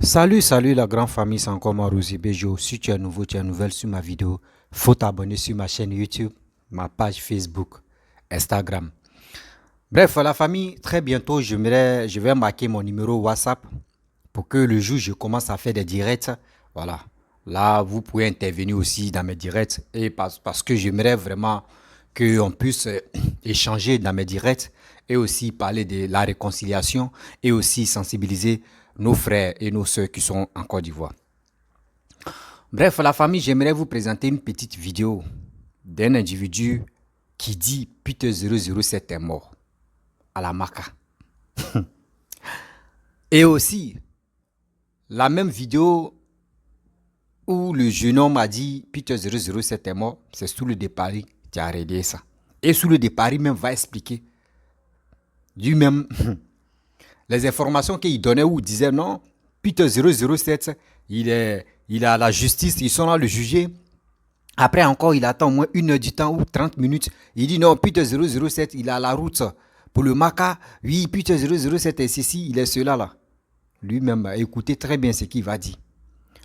Salut la grande famille, c'est encore moi Rosy Bejo. Si tu es nouveau, tu es nouvelle sur ma vidéo, faut t'abonner sur ma chaîne YouTube, ma page Facebook, Instagram. Bref, la famille, très bientôt, je vais marquer mon numéro WhatsApp pour que le jour où je commence à faire des directs, voilà. Là, vous pouvez intervenir aussi dans mes directs et parce que j'aimerais vraiment qu'on puisse échanger dans mes directs et aussi parler de la réconciliation et aussi sensibiliser nos frères et nos sœurs qui sont en Côte d'Ivoire. Bref, la famille, j'aimerais vous présenter une petite vidéo d'un individu qui dit Peter 007 est mort à la Maca. Et aussi, la même vidéo où le jeune homme a dit Peter 007 est mort, c'est sous le départ qui a arrêté ça. Et sous le départ même va expliquer lui-même les informations qu'il donnait où il disait non, Peter 007, il est à la justice, ils sont là le juger. Après encore, il attend au moins 1 heure du temps ou 30 minutes. Il dit non, Peter 007, il est à la route pour le Maca. Oui, Peter 007 est ceci, il est cela là. Lui-même, écoutez très bien ce qu'il va dire.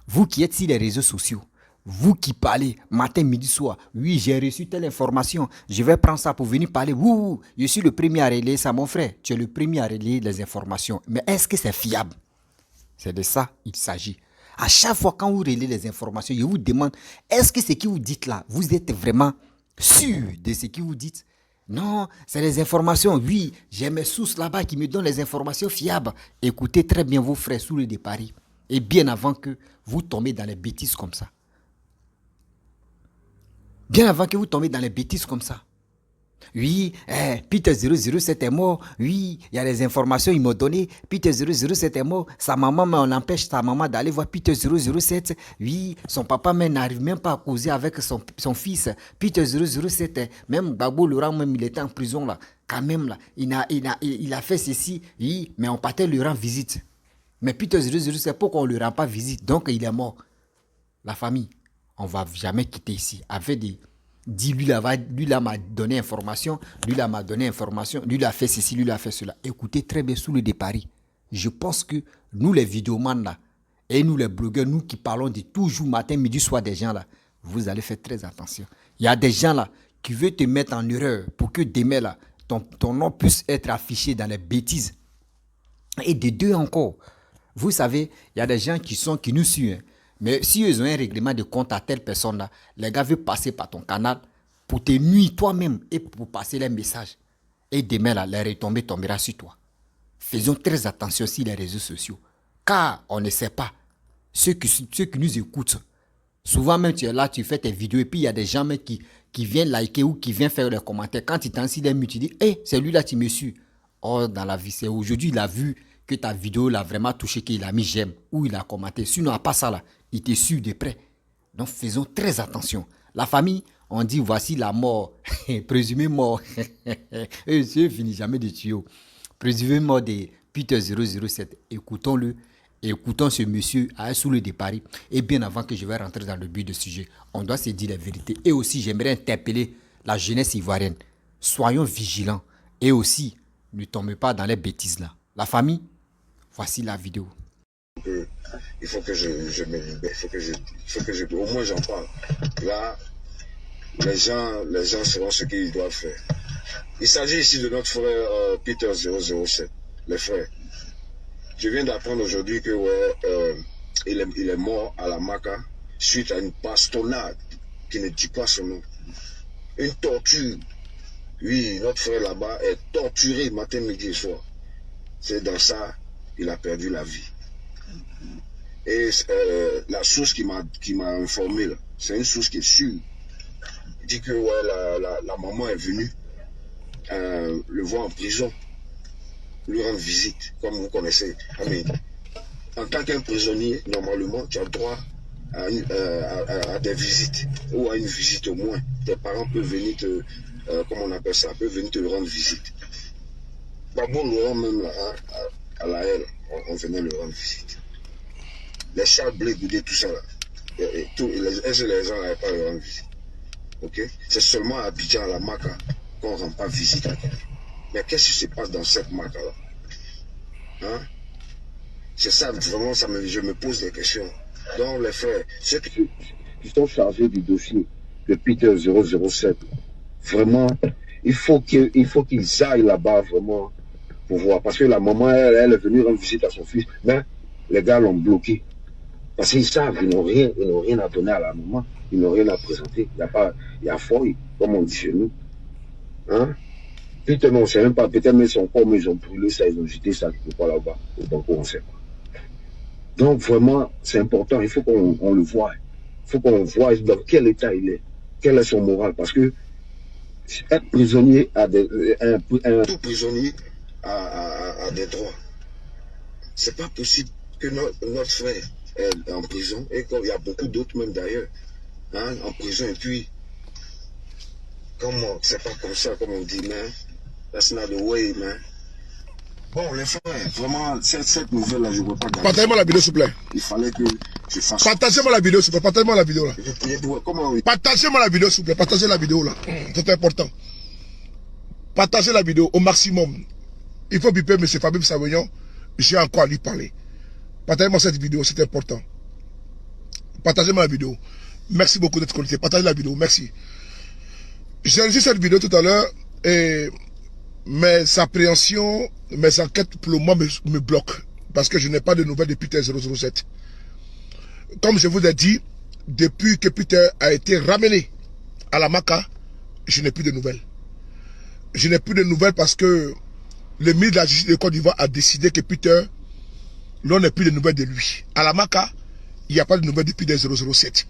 Vous qui êtes sur les réseaux sociaux, vous qui parlez matin, midi, soir, oui, j'ai reçu telle information, je vais prendre ça pour venir parler. Ouh, je suis le premier à relayer ça, mon frère. Tu es le premier à relayer les informations. Mais est-ce que c'est fiable? C'est de ça qu'il s'agit. À chaque fois quand vous relayez les informations, je vous demande, est-ce que ce que vous dites là, vous êtes vraiment sûr de ce que vous dites? Non, c'est les informations. Oui, j'ai mes sources là-bas qui me donnent les informations fiables. Écoutez très bien vos frères sous le départ. Et bien avant que vous tombez dans les bêtises comme ça. Bien avant que vous tombez dans les bêtises comme ça. Oui, Peter 007 est mort. Oui, il y a des informations, ils m'ont donné. Peter 007 est mort. Sa maman, mais on empêche sa maman d'aller voir Peter 007. Oui, son papa même n'arrive même pas à causer avec son fils. Peter 007, même Babou Laurent, même il était en prison là. Quand même là, il a fait ceci. Oui, mais on partait lui rendre visite. Mais Peter 007, pourquoi on ne lui rend pas visite? Donc il est mort. La famille, on ne va jamais quitter ici. Avec des dit lui là m'a donné information, lui là m'a donné information, lui là a fait ceci, lui là a fait cela. Écoutez très bien sous le départ. Je pense que nous les vidéomans là, et nous les blogueurs, nous qui parlons de toujours matin, midi, soir des gens là, vous allez faire très attention. Il y a des gens là qui veulent te mettre en erreur pour que demain là, ton nom puisse être affiché dans les bêtises. Et de deux encore, vous savez, il y a des gens qui nous suivent. Mais si ils ont un règlement de compte à telle personne là, les gars veulent passer par ton canal pour te nuire toi-même et pour passer les messages. Et demain là, les retombées tombera sur toi. Faisons très attention sur les réseaux sociaux. Car on ne sait pas. Ceux qui nous écoutent, souvent même tu es là, tu fais tes vidéos et puis il y a des gens même qui viennent liker ou qui viennent faire leurs commentaires. Quand tu t'en si des tu dis, hé, c'est lui là, tu me suis. Or, dans la vie, c'est aujourd'hui, il a vu que ta vidéo l'a vraiment touché, qu'il a mis j'aime ou il a commenté. Sinon, à part ça là, il te suit de près. Donc, faisons très attention. La famille, on dit, voici la mort, présumé mort. Et je finis jamais de tuer. Présumé mort de Peter 007. Écoutons-le. Écoutons ce monsieur sous le départ. Et bien avant que je vais rentrer dans le but du sujet, on doit se dire la vérité. Et aussi, j'aimerais interpeller la jeunesse ivoirienne. Soyons vigilants. Et aussi, ne tombez pas dans les bêtises là. La famille, voici la vidéo. Il faut que je me libère, au moins j'en parle. Là, les gens sauront ce qu'ils doivent faire. Il s'agit ici de notre frère Peter 007, les frères. Je viens d'apprendre aujourd'hui que il est mort à la Maca suite à une bastonnade qui ne dit pas son nom. Une torture. Oui, notre frère là-bas est torturé matin, midi et soir. C'est dans ça qu'il a perdu la vie. Et la source qui m'a informé, c'est une source qui est sûre. Il dit que la maman est venue le voir en prison, lui rendre visite, comme vous connaissez. Mais en tant qu'un prisonnier, normalement, tu as droit à des visites, ou à une visite au moins. Tes parents peuvent venir comment on appelle ça, peuvent venir te rendre visite. Babou Laurent même là, à la haine, on venait le rendre visite. Les Charles Blé, tout ça là. Les gens n'avaient pas le rendre visite. Okay? C'est seulement à Abidjan, à la Maca, qu'on ne rend pas visite à quelqu'un. Mais qu'est-ce qui se passe dans cette Maca là? Hein? C'est ça, vraiment, je me pose des questions. Donc, les frères, ceux qui sont chargés du dossier de Peter 007, vraiment, il faut qu'ils aillent là-bas, vraiment, pour voir. Parce que la maman, elle est venue rendre visite à son fils, mais les gars l'ont bloqué. Parce qu'ils savent, ils n'ont rien à donner à la maman, ils n'ont rien à présenter. Il y a folie, comme on dit chez nous. Hein? Peter, non, on ne sait même pas, peut-être même son corps, mais ils ont brûlé ça, ils ont jeté ça quelque part là-bas, au banco, on ne sait pas. Donc, vraiment, c'est important, il faut qu'on le voie. Il faut qu'on voie dans quel état il est, quel est son moral, parce que être prisonnier tout prisonnier a des droits. C'est pas possible que notre frère est en prison, et qu'il y a beaucoup d'autres même d'ailleurs, hein, en prison, et puis, comment, c'est pas comme ça, comme on dit, man, that's not the way, man. Bon, les frères, vraiment, cette nouvelle-là, je ne veux pas garder. Partagez-moi la vidéo, s'il vous plaît. Il fallait que je fasse. Partagez-moi la vidéo, s'il vous plaît. Partagez-moi la vidéo, là. Comment... Partagez-moi la vidéo, s'il vous plaît. Partagez la vidéo, là. C'est important. Partagez la vidéo au maximum. Il faut biper M. Fabib Savignon. J'ai encore à lui parler. Partagez-moi cette vidéo, c'est important. Partagez-moi la vidéo. Merci beaucoup d'être connecté. Partagez la vidéo, merci. J'ai réalisé cette vidéo tout à l'heure et mes appréhensions, mes enquêtes pour le moment me bloquent parce que je n'ai pas de nouvelles de Peter 007. Comme je vous ai dit, depuis que Peter a été ramené à la Maka, je n'ai plus de nouvelles. Je n'ai plus de nouvelles parce que le ministre de la Justice de Côte d'Ivoire a décidé que Peter, l'on n'a plus de nouvelles de lui. À la Maka, il n'y a pas de nouvelles de Peter 007.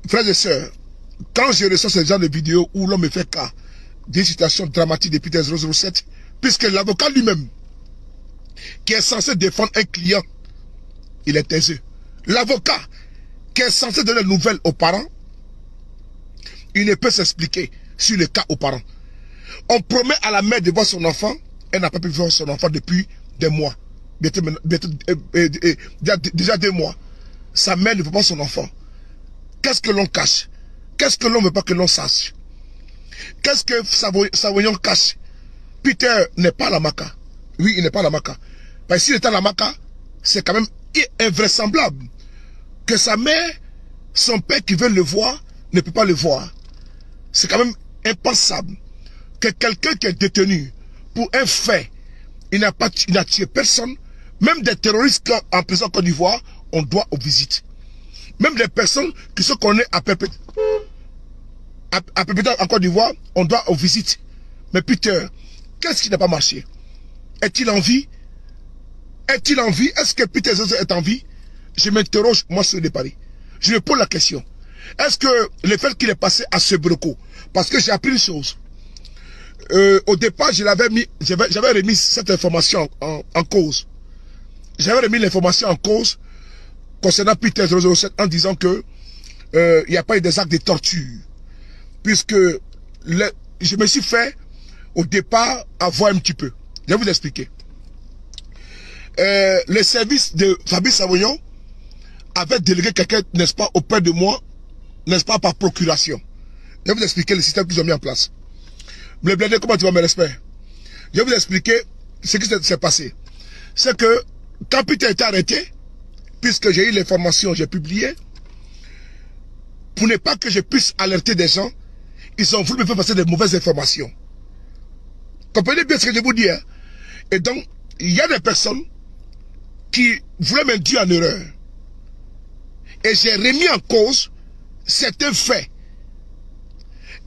Frères et sœurs, quand je reçois ce genre de vidéos où l'on me fait cas des situations dramatiques de Peter 007, puisque l'avocat lui-même, qui est censé défendre un client, il est taiseux. L'avocat, qui est censé donner des nouvelles aux parents, il ne peut s'expliquer sur le cas aux parents. On promet à la mère de voir son enfant, elle n'a pas pu voir son enfant depuis des mois. Déjà 2 mois. Sa mère ne veut pas son enfant. Qu'est-ce que l'on cache? Qu'est-ce que l'on ne veut pas que l'on sache? Qu'est-ce que Savignon cache? Peter n'est pas à la Maka. Oui, il n'est pas à la Maka. Parce que s'il était à la Maka, c'est quand même invraisemblable que sa mère, son père qui veut le voir, ne peut pas le voir. C'est quand même impensable que quelqu'un qui est détenu pour un fait, il n'a tué personne, même des terroristes en prison en Côte d'Ivoire, on doit aux visites. Même des personnes qui sont condamnées à perpétuité en Côte d'Ivoire, on doit aux visites. Mais Peter, qu'est-ce qui n'a pas marché? Est-il en vie? Est-il en vie? Est-ce que Peter est en vie? Je m'interroge, moi, sur le paris. Je me pose la question. Est-ce que le fait qu'il est passé à ce broco, parce que j'ai appris une chose. Au départ, j'avais remis cette information en cause. J'avais remis l'information en cause concernant Peter 007 en disant que il n'y a pas eu des actes de torture. Puisque je me suis fait au départ avoir un petit peu. Je vais vous expliquer. Le service de Fabrice Savignon avait délégué quelqu'un, n'est-ce pas, auprès de moi, n'est-ce pas, par procuration. Je vais vous expliquer le système qu'ils ont mis en place. Le blindé, comment tu vas me respecter? Je vais vous expliquer ce qui s'est passé. C'est que quand Peter a été arrêté, puisque j'ai eu l'information, j'ai publié, pour ne pas que je puisse alerter des gens, ils ont voulu me faire passer de mauvaises informations. Comprenez bien ce que je vous dis. Hein? Et donc, il y a des personnes qui voulaient m'induire en erreur. Et j'ai remis en cause certains faits.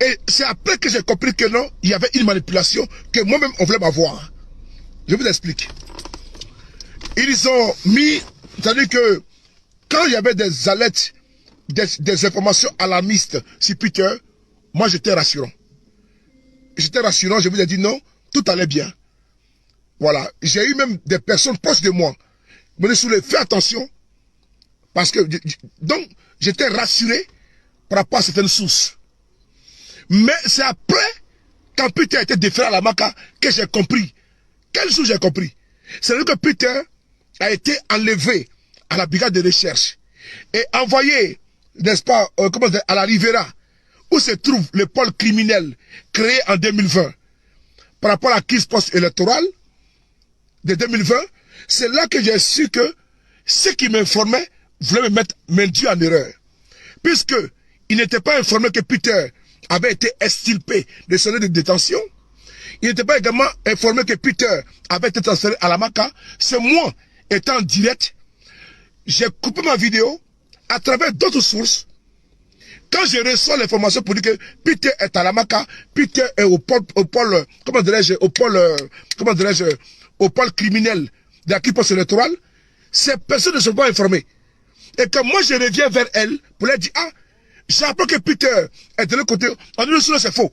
Et c'est après que j'ai compris que non, il y avait une manipulation, que moi-même on voulait m'avoir. Je vous explique. Ils ont mis, c'est-à-dire que quand il y avait des alertes, des informations alarmistes sur Peter, moi j'étais rassurant. J'étais rassurant, je vous ai dit non, tout allait bien. Voilà. J'ai eu même des personnes proches de moi. Me disent, fais attention. Parce que, donc, j'étais rassuré par rapport à certaines sources. Mais c'est après, quand Peter a été déféré à la Maka, que j'ai compris. Quelle source j'ai compris? C'est que Peter a été enlevé à la brigade de recherche et envoyé, n'est-ce pas, à la Rivera, où se trouve le pôle criminel créé en 2020 par rapport à la crise post-électorale de 2020. C'est là que j'ai su que ceux qui m'informaient voulaient m'induire en erreur. Puisque il n'était pas informé que Peter avait été extirpé de son lieu de détention. Il n'était pas également informé que Peter avait été transféré à la Maca. C'est moi, étant en direct, j'ai coupé ma vidéo à travers d'autres sources. Quand je reçois l'information pour dire que Peter est à la Maca, Peter est au pôle criminel de la poste électorale, ces personnes ne sont pas informées. Et quand moi je reviens vers elle pour leur dire, ah, j'apprends que Peter est de l'autre côté, on dit, non, c'est faux.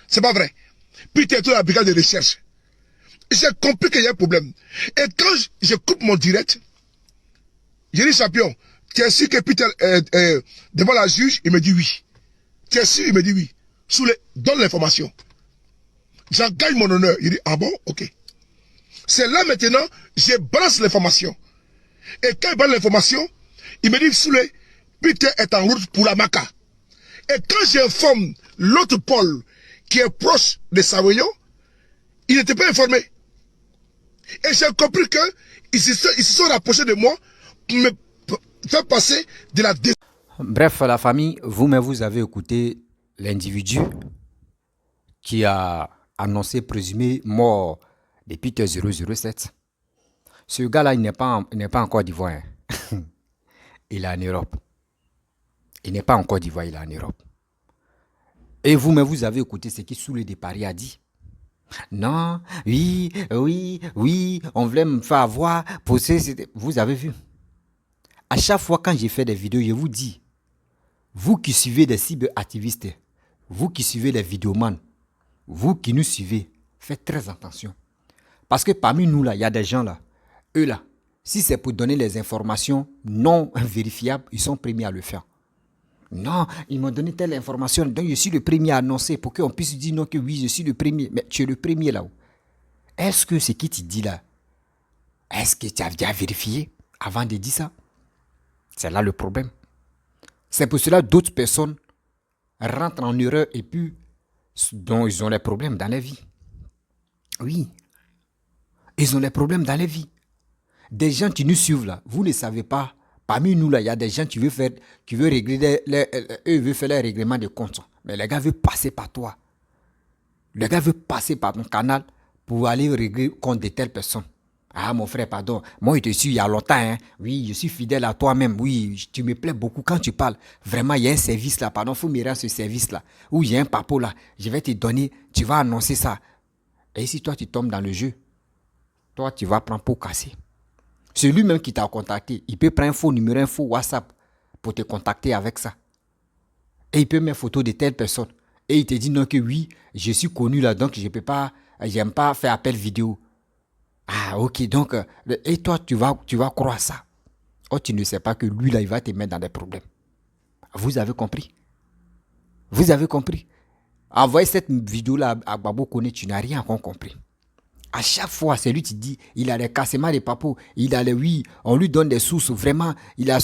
C'est pas vrai. Peter est dans la brigade de recherche. J'ai compris qu'il y a un problème. Et quand je coupe mon direct, j'ai dit, champion, tu es sûr que Peter est devant la juge? Il me dit oui. Tu es sûr? Il me dit oui. Donne l'information. J'en gagne mon honneur. Il dit, ah bon? Ok. C'est là maintenant, je balance l'information. Et quand il balance l'information, il me dit, Soulé, Peter est en route pour la Maca. Et quand j'informe l'autre Paul, qui est proche de Savoyon, il n'était pas informé. Et j'ai compris qu'ils se sont rapprochés de moi pour me faire passer de la... Bref, la famille, vous avez écouté l'individu qui a annoncé présumé mort de Peter 007. Ce gars-là, il n'est pas en Côte d'Ivoire. Il est en Europe. Il n'est pas en Côte d'Ivoire, il est en Europe. Et vous avez écouté ce qui Soulé de Paris a dit. Non, oui, on voulait me faire avoir. Vous avez vu. À chaque fois quand j'ai fait des vidéos, je vous dis, vous qui suivez des cyberactivistes, vous qui suivez les vidéomans, vous qui nous suivez, faites très attention. Parce que parmi nous, là, il y a des gens là, eux là, si c'est pour donner les informations non vérifiables, ils sont premiers à le faire. Non, ils m'ont donné telle information, donc je suis le premier à annoncer pour qu'on puisse dire non que oui, je suis le premier. Mais tu es le premier là-haut. Est-ce que ce qui te dit là, est-ce que tu as déjà vérifié avant de dire ça? C'est là le problème. C'est pour cela que d'autres personnes rentrent en erreur et puis dont ils ont les problèmes dans la vie. Oui, ils ont les problèmes dans la vie. Des gens qui nous suivent là, vous ne savez pas. Parmi nous, là, il y a des gens qui veulent faire les règlements de compte. Mais les gars veulent passer par toi. Le gars veut passer par ton canal pour aller régler compte de telle personne. Ah, mon frère, pardon. Moi, je te suis il y a longtemps. Hein. Oui, je suis fidèle à toi-même. Oui, tu me plais beaucoup quand tu parles. Vraiment, il y a un service là. Pardon, il faut me rendre ce service-là. Ou il y a un papo là. Je vais te donner. Tu vas annoncer ça. Et si toi, tu tombes dans le jeu, toi, tu vas prendre pour casser. Celui même qui t'a contacté, il peut prendre un faux numéro, un faux WhatsApp pour te contacter avec ça. Et il peut mettre photo de telle personne. Et il te dit non que oui, je suis connu là, donc je peux pas, j'aime pas faire appel vidéo. Ah ok, donc, et toi tu vas croire ça. Oh, tu ne sais pas que lui là, il va te mettre dans des problèmes. Vous avez compris? Vous avez compris? Envoyez cette vidéo là à Babo Koné, tu n'as rien encore compris. À chaque fois, c'est lui qui dit, il a les cassements des papos, il a les oui, on lui donne des sources, vraiment, il a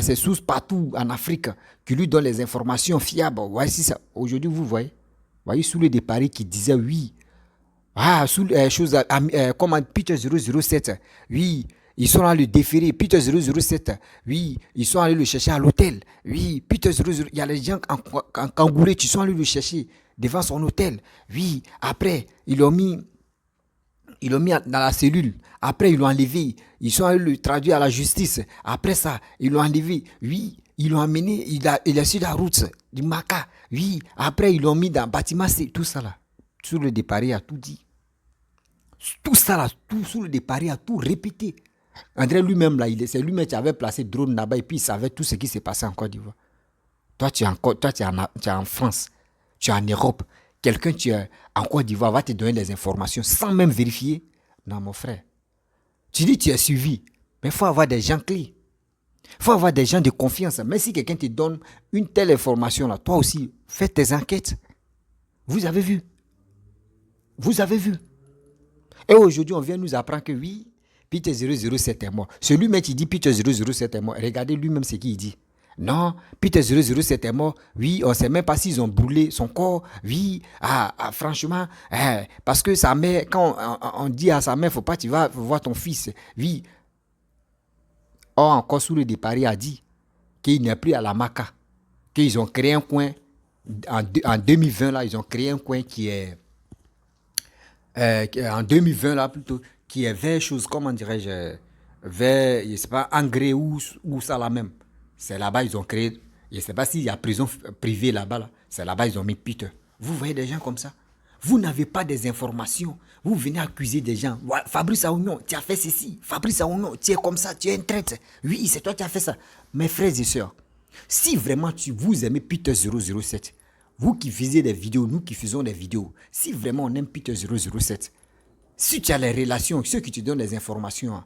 ses sources partout en Afrique, qui lui donnent les informations fiables. Voici ça. Aujourd'hui, vous voyez Soulé de Paris qui disait oui. Ah, comme Peter 007, oui, ils sont allés le déférer, Peter 007, oui, ils sont allés le chercher à l'hôtel, oui, Peter 00, il y a les gens en Kangouré qui sont allés le chercher devant son hôtel, oui, après, ils l'ont mis dans la cellule. Après, ils l'ont enlevé. Ils sont allés le traduire à la justice. Après ça, ils l'ont enlevé. Oui, ils l'ont amené. Il est sur la route du Maca. Oui, après, ils l'ont mis dans le bâtiment. C'est tout ça là. Sur le départ, il a tout dit. Tout ça là, tout sur le départ, il a tout répété. André lui-même là, c'est lui-même qui avait placé drone là-bas et puis il savait tout ce qui s'est passé en Côte d'Ivoire. Toi, tu es en France. Tu es en Europe. Quelqu'un qui est en Côte d'Ivoire va te donner des informations sans même vérifier. Non, mon frère. Tu dis que tu es suivi. Mais il faut avoir des gens clés. Il faut avoir des gens de confiance. Même si quelqu'un te donne une telle information, là, toi aussi, fais tes enquêtes. Vous avez vu. Vous avez vu. Et aujourd'hui, on vient nous apprendre que oui, Peter 007 est mort. Celui-même qui dit Peter 007 est mort, regardez lui-même ce qu'il dit. Non, Peter 007 est mort. Oui, on ne sait même pas s'ils ont brûlé son corps. Oui, franchement, parce que sa mère, quand on dit à sa mère, faut pas, tu vas voir ton fils. Oui. Or, encore sous le départ, il a dit qu'il n'est plus à la Maca. Qu'ils ont créé un coin, en 2020, là, ils ont créé un coin qui est, en 2020, là, plutôt, qui est vers chose, comment dirais-je, vers, je sais pas, Engrais ou ça là même. C'est là-bas ils ont créé, je ne sais pas s'il y a prison privée là-bas, là. C'est là-bas ils ont mis Peter. Vous voyez des gens comme ça. Vous n'avez pas des informations. Vous venez accuser des gens. Ouais, Fabrice Aounion, tu as fait ceci. Fabrice Aounion, tu es comme ça, tu es un traître. Oui, c'est toi qui as fait ça. Mes frères et sœurs, si vraiment vous aimez Peter 007, vous qui faisiez des vidéos, nous qui faisons des vidéos, si vraiment on aime Peter 007, si tu as les relations, ceux qui te donnent les informations,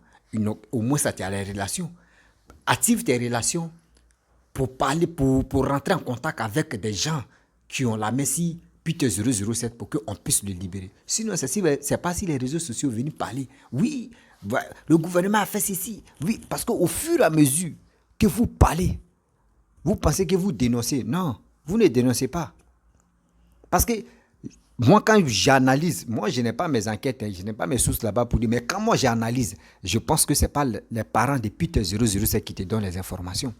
au moins ça tu as les relations, active tes relations pour parler, pour rentrer en contact avec des gens qui ont la messie Peter 007 pour qu'on puisse le libérer. Sinon, c'est pas si les réseaux sociaux viennent parler. Oui, le gouvernement a fait ceci. Oui, parce qu'au fur et à mesure que vous parlez, vous pensez que vous dénoncez. Non, vous ne dénoncez pas. Parce que moi, quand j'analyse, moi, je n'ai pas mes enquêtes, je n'ai pas mes sources là-bas pour dire, mais quand moi j'analyse, je pense que ce n'est pas les parents de Peter 007 qui te donnent les informations.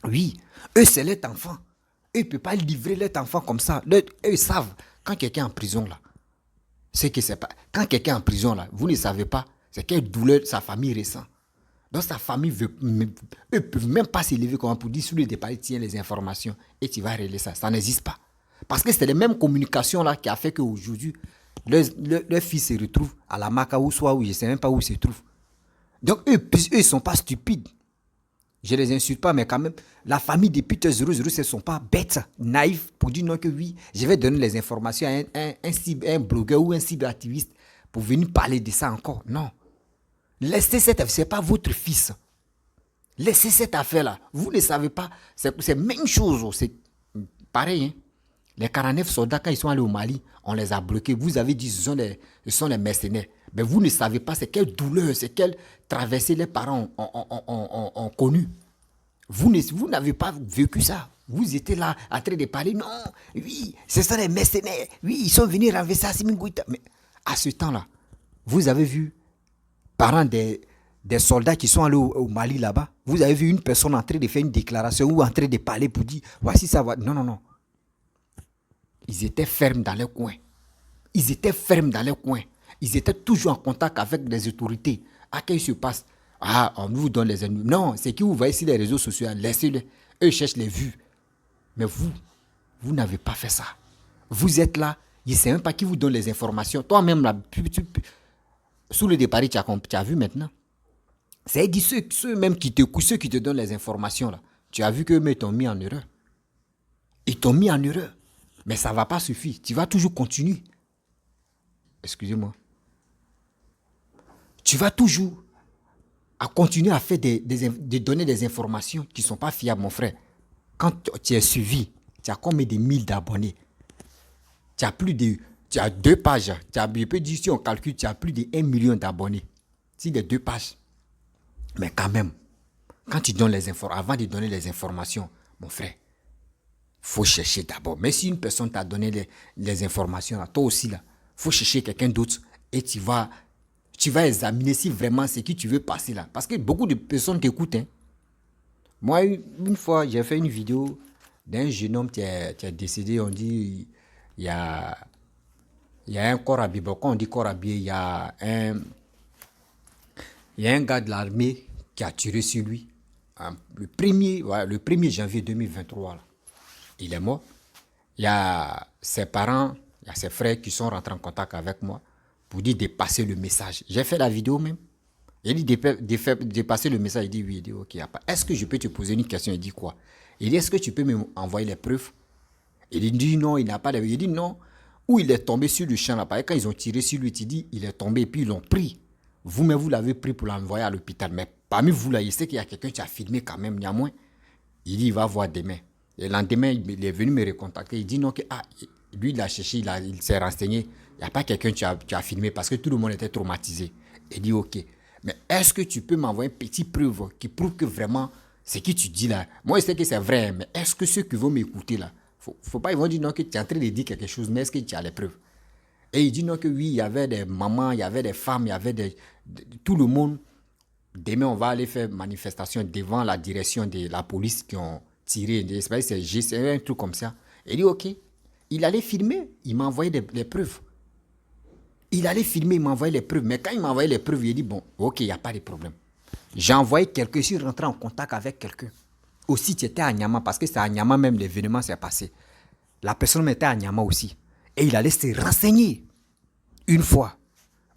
Oui, eux, c'est leur enfant. Eux, ils ne peuvent pas livrer leur enfant comme ça. Eux, ils savent, quand quelqu'un est en prison, là, c'est que c'est pas. Quand quelqu'un est en prison, là, vous ne savez pas, c'est quelle douleur sa famille ressent. Donc, sa famille eux ne peuvent même pas s'élever comme pour dire, sous le départ, tiens les informations et tu vas régler ça. Ça n'existe pas. Parce que c'est les mêmes communications là qui a fait qu'aujourd'hui, leur fils se retrouve à la Maca ou soit où je ne sais même pas où il se trouve. Donc, eux, ils ne sont pas stupides. Je ne les insulte pas, mais quand même, la famille de Peter 007 ne sont pas bêtes, naïfs, pour dire non que oui, je vais donner les informations à un blogueur ou un cyberactiviste pour venir parler de ça encore. Non. Laissez cette affaire, ce n'est pas votre fils. Laissez cette affaire-là. Vous ne savez pas, c'est la même chose. C'est pareil. Hein? Les 49 soldats, quand ils sont allés au Mali, on les a bloqués. Vous avez dit que ce sont les mercenaires. Mais vous ne savez pas c'est quelle douleur, c'est quelle traversée les parents ont connu. Vous n'avez pas vécu ça. Vous étiez là en train de parler. Non, oui, ce sont les mercenaires. Oui, ils sont venus renverser Assimi Goïta. Mais à ce temps-là, vous avez vu parents des soldats qui sont allés au Mali là-bas. Vous avez vu une personne en train de faire une déclaration ou en train de parler pour dire voici ça va. Non, non, non. Ils étaient fermes dans leur coin. Ils étaient fermes dans leur coin. Ils étaient toujours en contact avec les autorités. À qu'est-ce qui se passe? Ah, on vous donne les ennemis. Non, c'est qui vous voyez sur les réseaux sociaux. Laissez-les. Eux cherchent les vues. Mais vous n'avez pas fait ça. Vous êtes là. Je ne sais même pas qui vous donne les informations. Toi-même, là, sous le départ, tu as vu maintenant. C'est-à-dire ceux même qui ceux qui te donnent les informations, là, tu as vu qu'eux t'ont mis en erreur. Ils t'ont mis en erreur. Mais ça ne va pas suffire. Tu vas toujours continuer. Excusez-moi. Tu vas toujours à continuer à faire de donner des informations qui ne sont pas fiables, mon frère. Quand tu es suivi, tu as combien de 1000 d'abonnés? Tu as 2 pages. Je peux dire, si on calcule, tu as plus de 1 million d'abonnés. Si les 2 pages. Mais quand même, quand tu donnes les informations, avant de donner les informations, mon frère, il faut chercher d'abord. Mais si une personne t'a donné les informations, là, toi aussi, il faut chercher quelqu'un d'autre et tu vas examiner si vraiment c'est qui tu veux passer là. Parce que beaucoup de personnes t'écoutent. Hein. Moi, une fois, j'ai fait une vidéo d'un jeune homme qui est décédé. On dit il y a un corps habillé. Bon, quand on dit corps habillé, il y a un gars de l'armée qui a tiré sur lui. Le 1er janvier 2023. Là. Il est mort. Il y a ses parents, il y a ses frères qui sont rentrés en contact avec moi pour dire de passer le message. J'ai fait la vidéo même. Il dit de passer le message. Il dit oui. Il dit ok. Est-ce que je peux te poser une question? Il dit quoi? Il dit est-ce que tu peux m'envoyer les preuves? Il dit non, il n'a pas de... Il dit non. Où il est tombé sur le champ là. Quand ils ont tiré sur lui, il dit il est tombé et puis ils l'ont pris. Vous-même, vous l'avez pris pour l'envoyer à l'hôpital. Mais parmi vous là, il sait qu'il y a quelqu'un qui a filmé quand même, néanmoins. Il dit il va voir demain. Et le lendemain, il est venu me recontacter. Il dit non, que lui, il a cherché, il s'est renseigné. Il n'y a pas quelqu'un qui a filmé parce que tout le monde était traumatisé. Il dit ok. Mais est-ce que tu peux m'envoyer une petite preuve qui prouve que vraiment Ce que tu dis là, moi je sais que c'est vrai, mais est-ce que ceux qui vont m'écouter là, faut pas, ils vont dire non que tu es en train de dire quelque chose, mais est-ce que tu as les preuves? Et il dit non que oui, il y avait des mamans, il y avait des femmes, il y avait tout le monde. Demain, on va aller faire manifestation devant la direction de la police qui ont tiré, c'est un truc comme ça. Il dit ok, il allait filmer, il m'a envoyé les preuves. Il allait filmer, il m'a envoyé les preuves. Mais quand il m'a envoyé les preuves, il dit bon, ok, il n'y a pas de problème. J'ai envoyé quelqu'un, je suis rentré en contact avec quelqu'un. Aussi, tu étais à Niama, parce que c'est à Niama même l'événement s'est passé. La personne était à Niama aussi. Et il allait se renseigner. Une fois,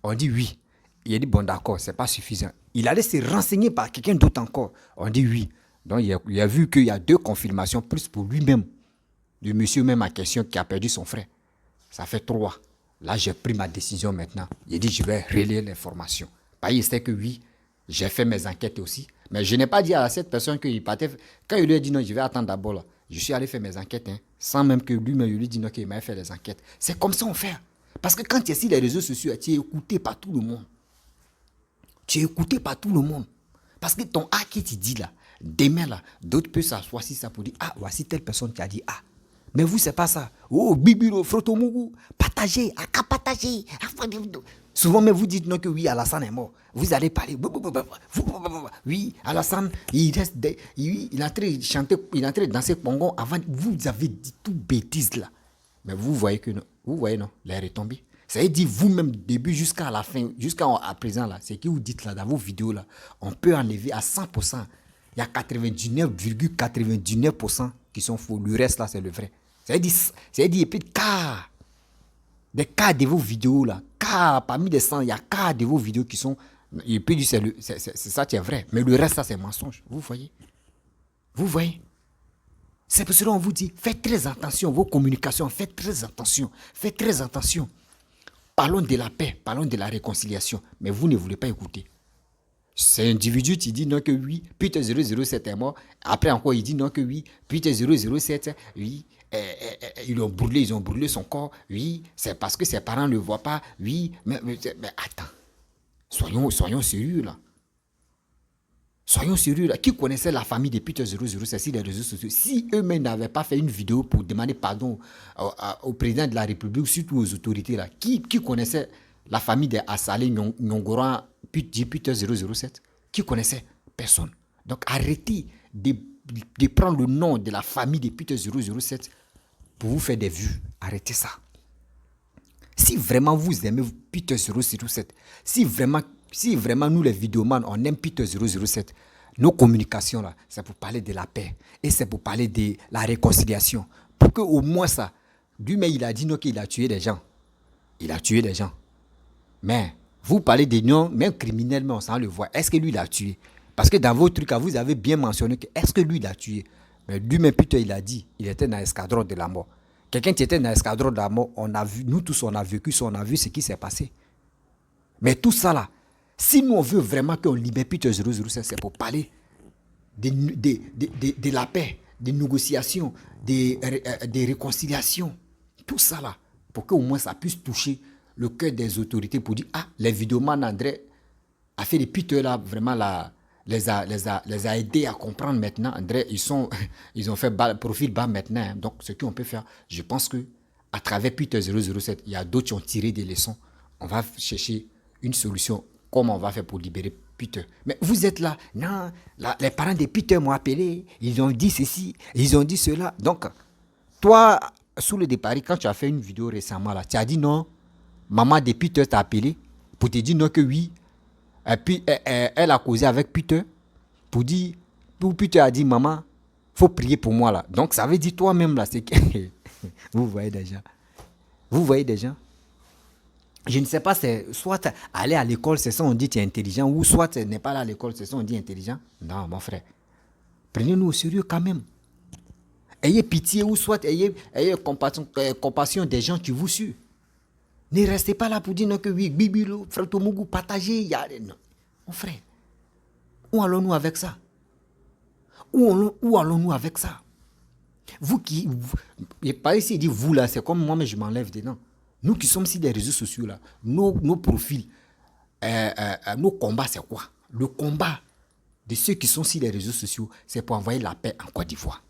on dit oui. Il a dit bon d'accord, c'est pas suffisant. Il allait se renseigner par quelqu'un d'autre encore. On dit oui. Donc il a vu qu'il y a 2 confirmations, plus pour lui-même. Le monsieur même en question qui a perdu son frère. Ça fait 3. Là, j'ai pris ma décision maintenant. Il dit, je vais relayer l'information. Il sait que oui, j'ai fait mes enquêtes aussi. Mais je n'ai pas dit à cette personne qu'il partait. Quand il lui a dit non, je vais attendre d'abord là. Je suis allé faire mes enquêtes, sans même que lui-même lui dit non, qu'il m'a fait les enquêtes. C'est comme ça on fait. Parce que quand tu es sur les réseaux sociaux, tu es écouté par tout le monde. Tu es écouté par tout le monde. Parce que ton A qui te dit là, demain là, d'autres peuvent s'asseoir si ça pour dire, ah, voici telle personne qui a dit ah. Mais vous, c'est pas ça. Oh, Bibiro, Frotomougou, partagez, aka partagez. Souvent, mais vous dites non que oui, Alassane est mort. Vous allez parler. Oui, Alassane, il est en train de chanter, il est en train de danser Pongo avant. Vous avez dit tout bêtise là. Mais vous voyez que non. Vous voyez non, l'air est tombé. Ça veut dire vous-même, début jusqu'à la fin, jusqu'à présent là, c'est que vous dites là, dans vos vidéos là, on peut enlever à 100%. Il y a 99,99% qui sont faux. Le reste là, c'est le vrai. Ça veut dire il y a plus de cas. Des cas de vos vidéos là. Cas, parmi les 100, il y a cas de vos vidéos qui sont. Il peut dire c'est ça qui est vrai. Mais le reste, ça, c'est mensonge. Vous voyez? Vous voyez? C'est pour cela qu'on vous dit, faites très attention, vos communications, faites très attention. Faites très attention. Parlons de la paix, parlons de la réconciliation. Mais vous ne voulez pas écouter. C'est un individu qui dit non que oui, Peter 007 est mort. Après encore, il dit non que oui, Peter 007, oui, ils ont brûlé son corps. Oui, c'est parce que ses parents ne le voient pas. Oui, mais attends. Soyons sérieux là. Soyons sérieux là. Qui connaissait la famille de Peter 007 sur les réseaux sociaux? Si eux-mêmes n'avaient pas fait une vidéo pour demander pardon au président de la République, surtout aux autorités là, qui connaissait la famille de Assalé Nyongoran Peter 007? Qui connaissait? Personne. Donc arrêtez de prendre le nom de la famille de Peter 007 pour vous faire des vues. Arrêtez ça. Si vraiment vous aimez Peter 007, si vraiment nous les vidéomans, on aime Peter 007, nos communications là, c'est pour parler de la paix et c'est pour parler de la réconciliation. Pour que au moins ça, lui-même il a dit non qu'il a tué des gens. Il a tué des gens. Mais vous parlez des noms, même criminellement, sans le voir. Est-ce que lui l'a tué? Parce que dans vos trucs, vous avez bien mentionné que est-ce que lui l'a tué? Mais lui-même, Peter, il a dit, il était dans l'escadron de la mort. Quelqu'un qui était dans l'escadron de la mort, on a vu, nous tous, on a vécu ça, on a vu ce qui s'est passé. Mais tout ça là, si nous on veut vraiment qu'on libère Peter 007, c'est pour parler de la paix, des négociations, des réconciliations. Tout ça là, pour qu'au moins ça puisse toucher le cœur des autorités pour dire, ah, les vidéomans André a fait des Peter là, vraiment là, les a aidés à comprendre maintenant. André, ils ont fait profil bas maintenant. Donc, ce qu'on peut faire, je pense que à travers Peter 007, il y a d'autres qui ont tiré des leçons. On va chercher une solution. Comment on va faire pour libérer Peter? Mais vous êtes là. Non, les parents de Peter m'ont appelé. Ils ont dit ceci, ils ont dit cela. Donc, toi, sous le départ, quand tu as fait une vidéo récemment, là, tu as dit non, maman de Peter t'a appelé pour te dire non que oui. Et puis, elle a causé avec Peter pour dire, Peter a dit, maman, il faut prier pour moi là. Donc, ça veut dire toi-même là, c'est que... Vous voyez déjà. Vous voyez déjà. Je ne sais pas, c'est soit aller à l'école, c'est ça on dit tu es intelligent, ou soit n'est pas là à l'école, c'est ça on dit intelligent. Non, mon frère. Prenez-nous au sérieux quand même. Ayez pitié, ou soit ayez compassion des gens qui vous suivent. Ne restez pas là pour dire non que oui, Bibilo, frère Tomougou, partagez. Non. Mon frère, où allons-nous avec ça? Où allons-nous avec ça? Vous qui... Pas ici, dit vous là, c'est comme moi, mais je m'enlève dedans. Nous qui sommes sur les réseaux sociaux là, nos profils, nos combats, c'est quoi? Le combat, de ceux qui sont sur les réseaux sociaux, c'est pour envoyer la paix en Côte d'Ivoire.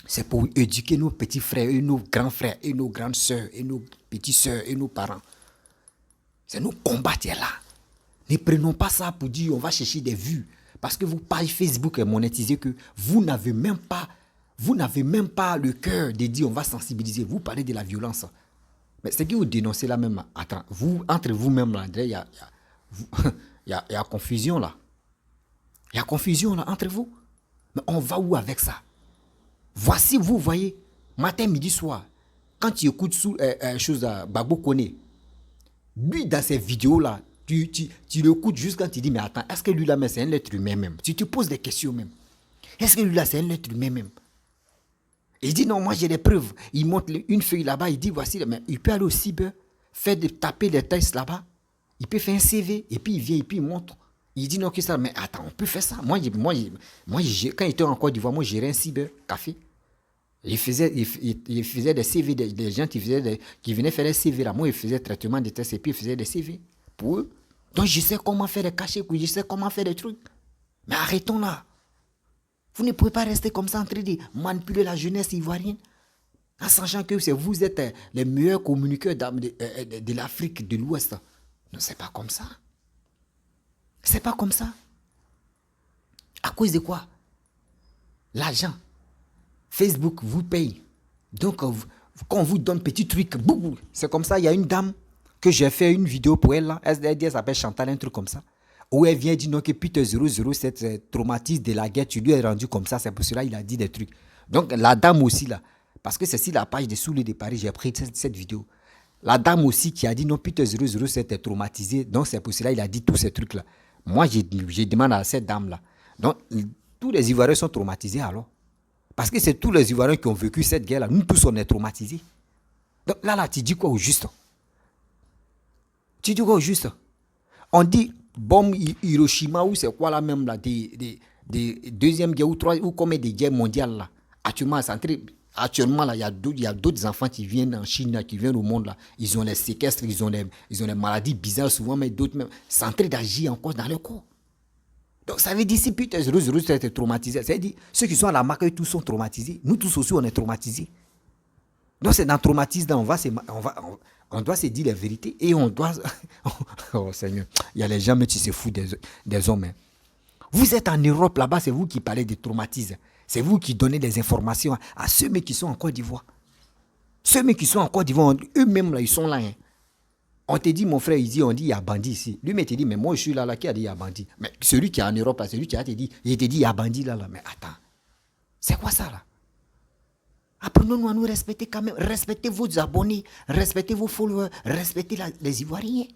C'est pour éduquer nos petits frères et nos grands frères et nos grandes sœurs et nos petites sœurs et nos parents. C'est nos combats qui est là. Ne prenons pas ça pour dire on va chercher des vues. Parce que vos pages Facebook est monétisée que vous n'avez même pas le cœur de dire on va sensibiliser. Vous parlez de la violence. Mais c'est que vous dénoncez là même. Attends, entre vous-même là, il y a confusion là. Il y a confusion là entre vous. Mais on va où avec ça? Voici, vous voyez, matin, midi, soir, quand tu écoutes Babo Kone, lui, dans ces vidéos-là, tu l'écoutes juste quand tu dis, mais attends, est-ce que lui-là, c'est un être humain même? Tu te poses des questions même. Est-ce que lui-là, c'est un être humain même? Il dit, non, moi, j'ai des preuves. Il montre une feuille là-bas, il dit, voici, mais il peut aller au cyber, taper des tests là-bas, il peut faire un CV, et puis il vient, et puis il montre. Il dit non que ça, mais attends, on peut faire ça. Moi quand j'étais en Côte d'Ivoire, moi, j'ai un cyber café. Il faisait des CV, des gens qui venaient faire des CV là. Moi, il faisait traitement de tests et puis il faisait des CV pour eux. Donc, je sais comment faire des cachets, je sais comment faire des trucs. Mais arrêtons là. Vous ne pouvez pas rester comme ça en train de manipuler la jeunesse ivoirienne en sachant que vous êtes les meilleurs communicateurs de l'Afrique de l'Ouest. Non, c'est pas comme ça. C'est pas comme ça. À cause de quoi? L'argent. Facebook vous paye. Donc, quand on vous donne petit truc, c'est comme ça. Il y a une dame que j'ai fait une vidéo pour elle. Là. Elle s'appelle Chantal, un truc comme ça. Où elle vient dire non, que Peter 007 traumatise de la guerre. Tu lui es rendu comme ça. C'est pour cela qu'il a dit des trucs. Donc, la dame aussi, là. Parce que c'est sur la page des Soulés de Paris, j'ai pris cette vidéo. La dame aussi qui a dit non, Peter 007 est traumatisé. Donc, c'est pour cela qu'il a dit tous ces trucs-là. Moi, j'ai demandé à cette dame-là. Donc, tous les Ivoiriens sont traumatisés alors. Parce que c'est tous les Ivoiriens qui ont vécu cette guerre-là. Nous tous, on est traumatisés. Donc là, tu dis quoi au juste? Tu dis quoi au juste? On dit bombe Hiroshima ou c'est quoi là même là, des deuxième guerre ou troisième ou combien de guerres mondiales là. Actuellement là, il y a d'autres enfants qui viennent en Chine, là, qui viennent au monde là. Ils ont les séquestres, ils ont les maladies bizarres souvent, mais d'autres même. C'est en train d'agir encore dans le corps. Donc ça veut dire si Peter 007 est traumatisé, ça veut dire ceux qui sont à la marque, tous sont traumatisés. Nous tous aussi, on est traumatisés. Donc c'est dans le traumatisme, on doit se dire la vérité et on doit... Oh Seigneur, il y a les gens qui se foutent des hommes. Hein. Vous êtes en Europe là-bas, c'est vous qui parlez de traumatisme. C'est vous qui donnez des informations à ceux qui sont en Côte d'Ivoire. Ceux qui sont en Côte d'Ivoire, eux-mêmes là, ils sont là. Hein. On te dit, mon frère, il dit il y a bandit ici. Lui, il te dit, mais moi, je suis là, qui a dit il y a bandit. Mais celui qui est en Europe, là, celui qui a te dit, il te dit, il y a bandit là. Mais attends, c'est quoi ça, là? Apprenons-nous à nous respecter quand même. Respectez vos abonnés, respectez vos followers, respectez les Ivoiriens.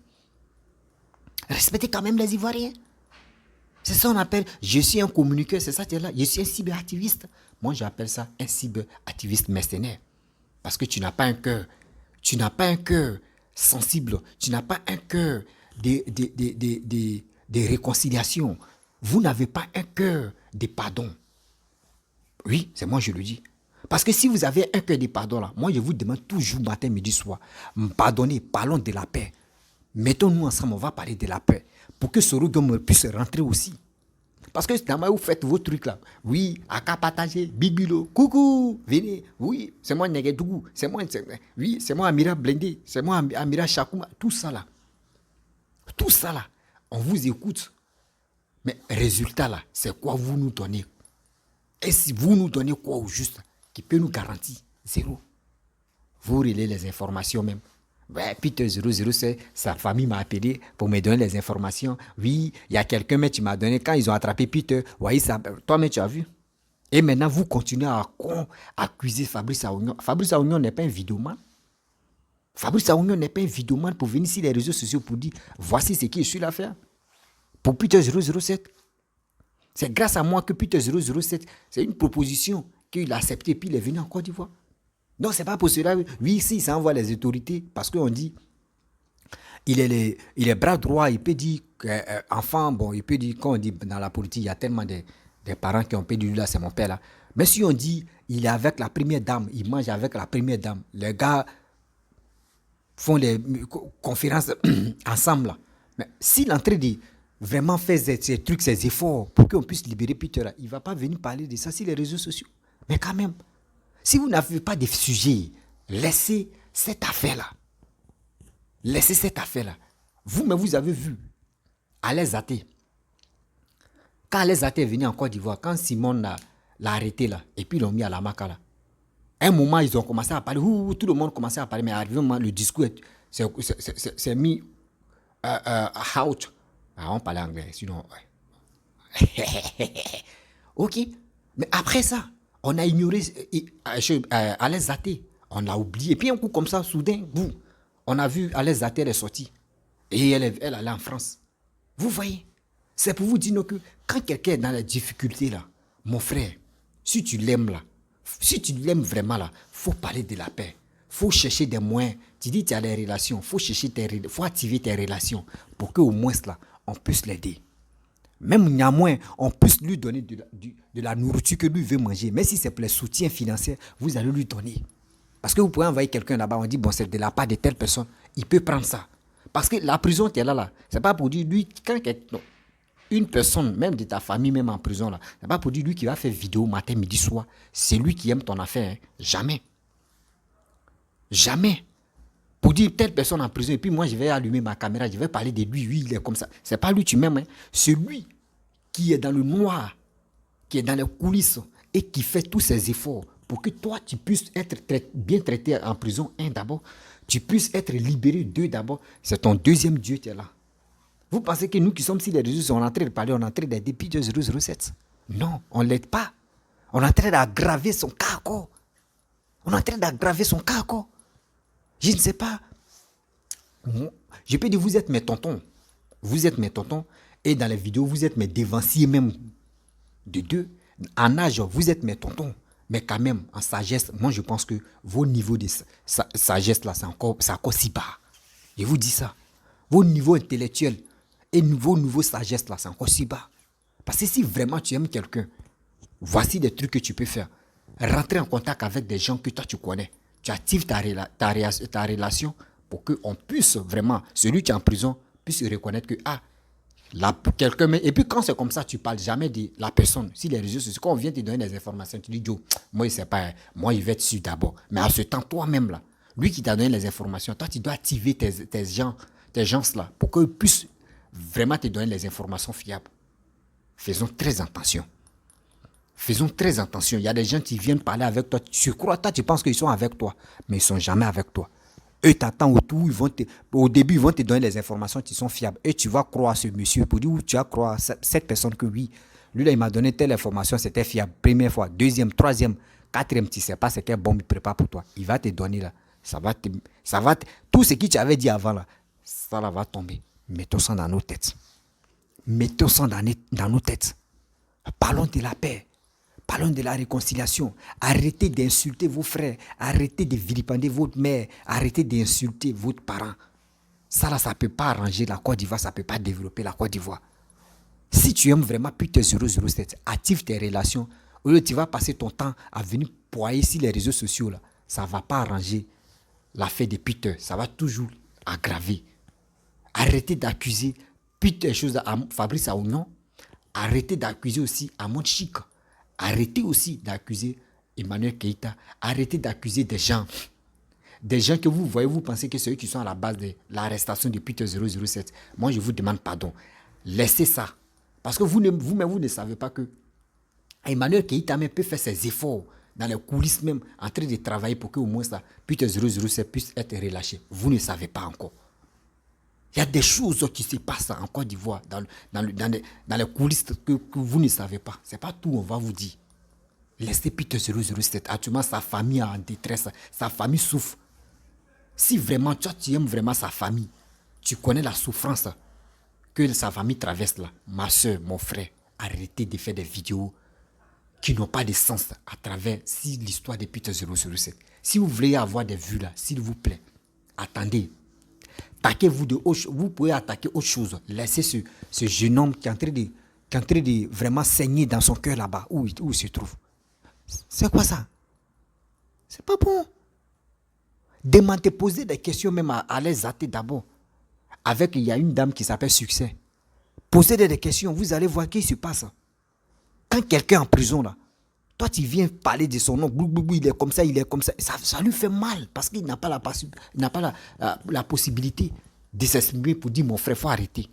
Respectez quand même les Ivoiriens. C'est ça qu'on appelle, je suis un communiqueur, c'est ça qui est là. Je suis un cyberactiviste. Moi, j'appelle ça un cyberactiviste mercenaire. Parce que tu n'as pas un cœur. Tu n'as pas un cœur sensible. Tu n'as pas un cœur de réconciliation. Vous n'avez pas un cœur de pardon. Oui, c'est moi je le dis. Parce que si vous avez un cœur de pardon, là, moi je vous demande toujours matin, midi, soir, pardonnez, parlons de la paix. Mettons-nous ensemble, on va parler de la paix. Pour que Sorogum puisse rentrer aussi. Parce que vous faites vos trucs là. Oui, Akapataje, Bibilo, coucou, venez. Oui, c'est moi Negedougou. Oui, c'est moi Amira Blendé. C'est moi Amira Chakouma. Tout ça là. Tout ça là. On vous écoute. Mais résultat là, c'est quoi vous nous donnez? Et si vous nous donnez quoi au juste qui peut nous garantir? Zéro. Vous relayez les informations même. Ouais, Peter 007, sa famille m'a appelé pour me donner les informations. Oui, il y a quelqu'un, mais tu m'as donné, quand ils ont attrapé Peter, oui, toi, mais tu as vu. Et maintenant, vous continuez à accuser Fabrice Aounion. Fabrice Aounion n'est pas un vidéoman. Fabrice Aounion n'est pas un vidéoman pour venir sur les réseaux sociaux pour dire, voici ce que je suis là à faire. Pour Peter 007. C'est grâce à moi que Peter 007, c'est une proposition qu'il a acceptée, puis il est venu en Côte d'Ivoire. Donc, ce n'est pas pour cela. Oui, ici, ça envoie les autorités parce qu'on dit il est bras droit, il peut dire enfant, bon, il peut dire, quand on dit dans la politique, il y a tellement de parents qui ont pu dire là, c'est mon père là. Mais si on dit il est avec la première dame, il mange avec la première dame, les gars font des conférences ensemble là. Mais s'il est en train de vraiment faire ces trucs, ces efforts pour qu'on puisse libérer Peter, là, il ne va pas venir parler de ça sur les réseaux sociaux. Mais quand même, si vous n'avez pas de sujet, laissez cette affaire-là. Laissez cette affaire-là. Vous-même, vous avez vu Alex Zaté. Quand Alex Zaté est venu en Côte d'Ivoire, quand Simon l'a arrêté là, et puis ils l'ont mis à la maca là, à un moment, ils ont commencé à parler, tout le monde commençait à parler, mais arrivé un moment, le discours s'est mis out. Ah, on parlait anglais, sinon, ouais. Ok, mais après ça, on a ignoré Alex Zaté. On l'a oublié. Et puis un coup comme ça, soudain, on a vu Alex Zaté, elle est sortie. Et elle allait en France. Vous voyez, c'est pour vous dire que quand quelqu'un est dans la difficulté là, mon frère, si tu l'aimes là, si tu l'aimes vraiment là, faut parler de la paix. Faut chercher des moyens. Tu dis tu as des relations, faut activer tes relations pour qu'au moins là, on puisse l'aider. Même néanmoins, on puisse lui donner de la nourriture que lui veut manger. Mais si c'est pour les soutiens financiers, vous allez lui donner. Parce que vous pouvez envoyer quelqu'un là-bas, on dit, bon, c'est de la part de telle personne, il peut prendre ça. Parce que la prison qui est là, c'est pas pour dire, lui, quand une personne, même de ta famille, même en prison, là, c'est pas pour dire, lui qui va faire vidéo matin, midi, soir, c'est lui qui aime ton affaire. Hein. Jamais. Jamais. Pour dire telle personne en prison, et puis moi, je vais allumer ma caméra, je vais parler de lui, il est comme ça. C'est pas lui tu m'aimes, hein. C'est lui qui est dans le noir, qui est dans les coulisses et qui fait tous ses efforts pour que toi, tu puisses être bien traité en prison, d'abord. Tu puisses être libéré, d'abord. C'est ton deuxième Dieu qui est là. Vous pensez que nous qui sommes sur les réseaux, on est en train de parler, on est en train d'aider Peter 007. Non, on ne l'aide pas. On est en train d'aggraver son cas encore. On est en train d'aggraver son cas encore. Je ne sais pas. Je peux dire, vous êtes mes tontons. Vous êtes mes tontons. Et dans les vidéos, vous êtes mes dévanciers même de deux. En âge, vous êtes mes tontons. Mais quand même, en sagesse, moi je pense que vos niveaux de sagesse là, c'est encore si bas. Je vous dis ça. Vos niveaux intellectuels et vos niveaux sagesse là, c'est encore si bas. Parce que si vraiment tu aimes quelqu'un, voici des trucs que tu peux faire. Rentrer en contact avec des gens que toi tu connais. Tu actives ta relation pour qu'on puisse vraiment, celui qui est en prison, puisse reconnaître que, quelqu'un. Et puis quand c'est comme ça, tu ne parles jamais de la personne. Si les réseaux sociaux, quand on vient te donner des informations, tu dis, Joe, moi, il ne sait pas, moi, il va être dessus d'abord. Mais à ce temps, toi-même, là, lui qui t'a donné les informations, toi, tu dois activer tes gens là, pour qu'ils puissent vraiment te donner les informations fiables. Faisons très attention. Faisons très attention. Il y a des gens qui viennent parler avec toi. Tu crois, toi, tu penses qu'ils sont avec toi, mais ils ne sont jamais avec toi. Eux t'attendent autour, au début, ils vont te donner les informations qui sont fiables. Et tu vas croire ce monsieur pour dire, tu vas croire cette personne que oui, lui là, il m'a donné telle information, c'était fiable. Première fois, deuxième, troisième, quatrième, tu ne sais pas c'est quelle bombe il prépare pour toi. Il va te donner là. Tout ce que tu avais dit avant là, ça là va tomber. Mettons ça dans nos têtes. Mettons ça dans nos têtes. Parlons de la paix. Parlons de la réconciliation. Arrêtez d'insulter vos frères. Arrêtez de vilipender votre mère. Arrêtez d'insulter votre parent. Ça là, ça ne peut pas arranger la Côte d'Ivoire. Ça ne peut pas développer la Côte d'Ivoire. Si tu aimes vraiment Peter 007, active tes relations. Au lieu tu vas passer ton temps à venir poyer sur les réseaux sociaux, là, ça ne va pas arranger l'affaire de Peter. Ça va toujours aggraver. Arrêtez d'accuser Peter, Fabrice Aounian. Arrêtez d'accuser aussi Amon Chic. Arrêtez aussi d'accuser Emmanuel Keïta. Arrêtez d'accuser des gens. Des gens que vous voyez, vous pensez que c'est eux qui sont à la base de l'arrestation de Peter 007. Moi, je vous demande pardon. Laissez ça. Parce que vous-même, vous ne savez pas que Emmanuel Keïta même peut faire ses efforts dans les coulisses même, en train de travailler pour qu'au moins ça, Peter 007 puisse être relâché. Vous ne savez pas encore. Il y a des choses qui se passent en Côte d'Ivoire, dans les coulisses que vous ne savez pas. Ce n'est pas tout, on va vous dire. Laissez Peter 007. Actuellement, sa famille est en détresse. Sa famille souffre. Si vraiment, toi, tu aimes vraiment sa famille, tu connais la souffrance que sa famille traverse là. Ma soeur, mon frère, arrêtez de faire des vidéos qui n'ont pas de sens à travers l'histoire de Peter 007. Si vous voulez avoir des vues là, s'il vous plaît, attendez. Attaquez-vous vous pouvez attaquer autre chose. Laissez ce jeune homme qui est en train de vraiment saigner dans son cœur là-bas, où il se trouve. C'est quoi ça? C'est pas bon. Demandez, posez des questions même à Alex Zaté d'abord. Il y a une dame qui s'appelle Succès. Posez des questions, vous allez voir ce qui se passe. Quand quelqu'un est en prison, là, toi, tu viens parler de son nom, il est comme ça, il est comme ça. Ça lui fait mal parce qu'il n'a pas, la possibilité de s'exprimer pour dire mon frère, il faut arrêter.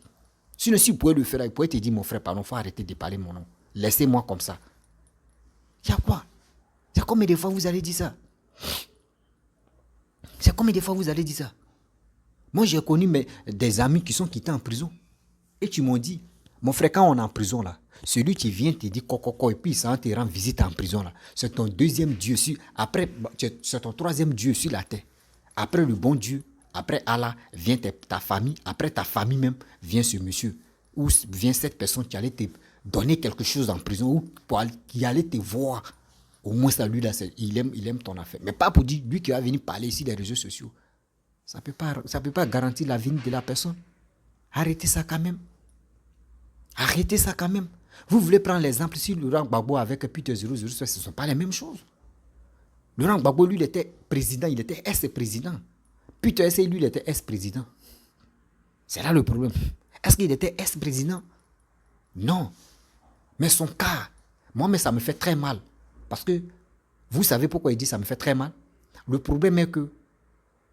Sinon, si vous pouvez le faire, il pourrait te dire mon frère, pardon, il faut arrêter de parler mon nom. Laissez-moi comme ça. Il y a quoi? C'est combien de fois vous allez dire ça? C'est combien de fois vous allez dire ça? Moi, j'ai connu des amis qui sont quittés en prison. Et tu m'ont dit, mon frère, quand on est en prison, là, celui qui vient te dit coco, et puis ça te rend visite en prison, là, c'est ton deuxième Dieu après, c'est ton troisième Dieu sur la terre. Après le bon Dieu, après Allah, vient ta famille, après ta famille même, vient ce monsieur, ou vient cette personne qui allait te donner quelque chose en prison, ou qui allait te voir. Au moins, ça, lui, là, il aime ton affaire. Mais pas pour dire, lui qui va venir parler ici des réseaux sociaux. Ça ne peut pas garantir l'avenir de la personne. Arrêtez ça quand même. Arrêtez ça quand même. Vous voulez prendre l'exemple si Laurent Gbagbo avec Peter 007, ce ne sont pas les mêmes choses. Laurent Gbagbo, lui, il était président, il était ex-président. Peter S, lui, il était ex-président. C'est là le problème. Est-ce qu'il était ex-président? Non. Mais son cas, moi, mais ça me fait très mal. Parce que, vous savez pourquoi il dit ça me fait très mal? Le problème est que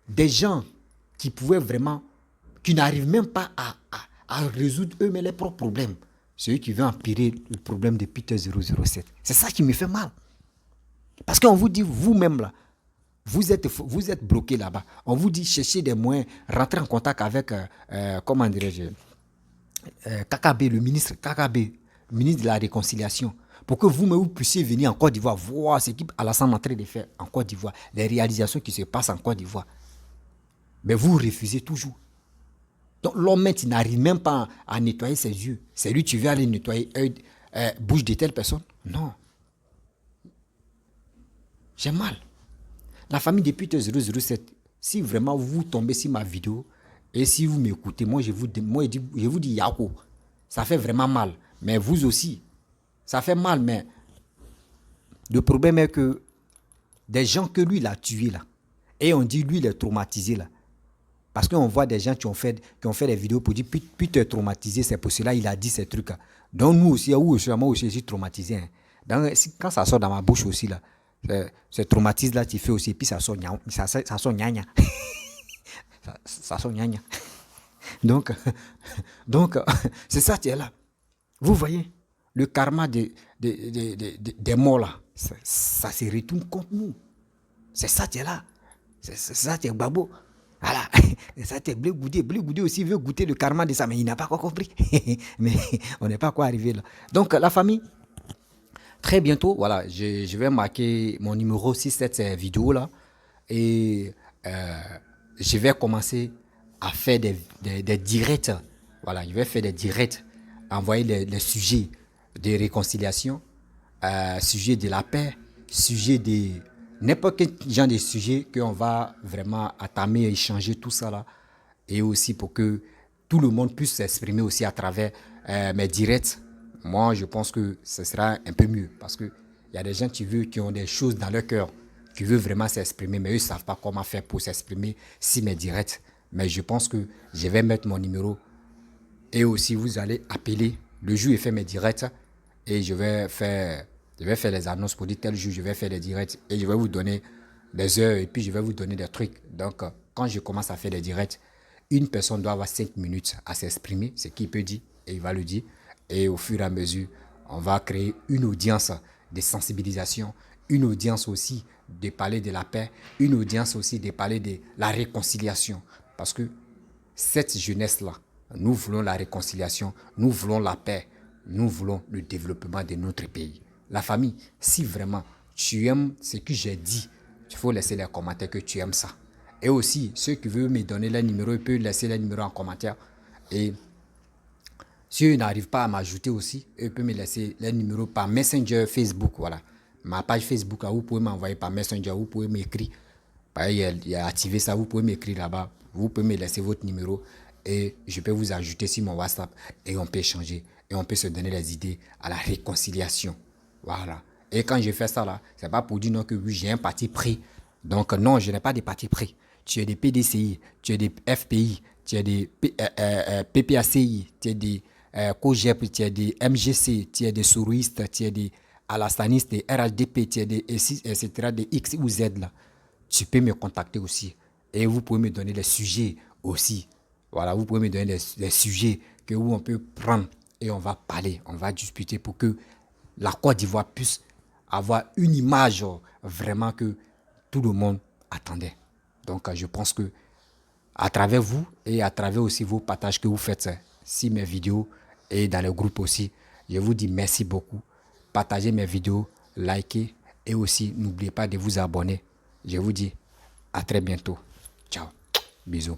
des gens qui pouvaient vraiment, qui n'arrivent même pas à résoudre eux-mêmes les propres problèmes, c'est eux qui veulent empirer le problème de Peter 007. C'est ça qui me fait mal. Parce qu'on vous dit, vous-même là, vous êtes bloqué là-bas. On vous dit, cherchez des moyens, rentrez en contact avec, comment dirais-je, Kakabe, le ministre de la Réconciliation, pour que vous-même vous puissiez venir en Côte d'Ivoire, voir ce qu'Alassane est en train de faire en Côte d'Ivoire, les réalisations qui se passent en Côte d'Ivoire. Mais vous refusez toujours. Donc l'homme, il n'arrive même pas à nettoyer ses yeux. C'est lui qui veut aller nettoyer bouche de telle personne. Non. J'ai mal. La famille de Peter 007, si vraiment vous tombez sur ma vidéo et si vous m'écoutez, moi je vous dis Yako, ça fait vraiment mal. Mais vous aussi, ça fait mal. Mais le problème est que des gens que lui, il a tués là, et on dit lui, il est traumatisé là. Parce qu'on voit des gens qui ont fait des vidéos pour dire Peter traumatisé, c'est pour cela il a dit ces trucs là. Donc nous aussi, moi aussi, je suis traumatisé. Hein. Donc, quand ça sort dans ma bouche aussi là, ce traumatisme là, tu fais aussi, puis ça sort gna gna. ça sort gna gna. Donc c'est ça qui est là. Vous voyez, le karma des morts là, ça se retourne contre nous. C'est ça qui est là. C'est ça qui est Babo. Voilà. Ça qui est Blé Goudé aussi veut goûter le karma de ça, mais il n'a pas encore compris. Mais on n'est pas encore arrivé là. Donc la famille, très bientôt, voilà, je vais marquer mon numéro 6 cette vidéo là. Et je vais commencer à faire des directs. Voilà, je vais faire des directs, envoyer les sujets de réconciliation, sujets de la paix, sujets de n'importe quel genre de sujet qu'on va vraiment entamer, échanger tout ça là. Et aussi pour que tout le monde puisse s'exprimer aussi à travers mes directs. Moi, je pense que ce sera un peu mieux parce qu'il y a des gens qui ont des choses dans leur cœur, qui veulent vraiment s'exprimer, mais eux ne savent pas comment faire pour s'exprimer si mes directs. Mais je pense que je vais mettre mon numéro et aussi vous allez appeler le jour où je fais mes directs et je vais faire les annonces pour dire tel jour je vais faire des directs et je vais vous donner des heures et puis je vais vous donner des trucs. Donc, quand je commence à faire des directs, une personne doit avoir 5 minutes à s'exprimer, ce qu'il peut dire et il va le dire. Et au fur et à mesure, on va créer une audience de sensibilisation, une audience aussi de parler de la paix, une audience aussi de parler de la réconciliation. Parce que cette jeunesse-là, nous voulons la réconciliation, nous voulons la paix, nous voulons le développement de notre pays. La famille, si vraiment tu aimes ce que j'ai dit, il faut laisser les commentaires que tu aimes ça. Et aussi, ceux qui veulent me donner les numéros, ils peuvent laisser les numéros en commentaire. Et si eux n'arrivent pas à m'ajouter aussi, eux peuvent me laisser les numéros par Messenger Facebook. Voilà. Ma page Facebook, là, vous pouvez m'envoyer par Messenger, vous pouvez m'écrire. Il y a activé ça, vous pouvez m'écrire là-bas. Vous pouvez me laisser votre numéro et je peux vous ajouter sur mon WhatsApp et on peut échanger et on peut se donner des idées à la réconciliation. Voilà. Et quand je fais ça là, c'est pas pour dire non que oui, j'ai un parti pris. Donc non, je n'ai pas de parti pris. Tu as des PDCI, tu as des FPI, tu as des PPACI, tu as des COGEP, tu es des MGC, tu es des souristes, tu es des alastanistes, des RHDP, tu es des etc., des X ou Z là. Tu peux me contacter aussi. Et vous pouvez me donner des sujets aussi. Voilà, vous pouvez me donner des sujets que où on peut prendre et on va parler, on va discuter pour que la Côte d'Ivoire puisse avoir une image vraiment que tout le monde attendait. Donc, je pense que à travers vous et à travers aussi vos partages que vous faites sur mes vidéos et dans les groupes aussi, je vous dis merci beaucoup. Partagez mes vidéos, likez et aussi n'oubliez pas de vous abonner. Je vous dis à très bientôt. Ciao. Bisous.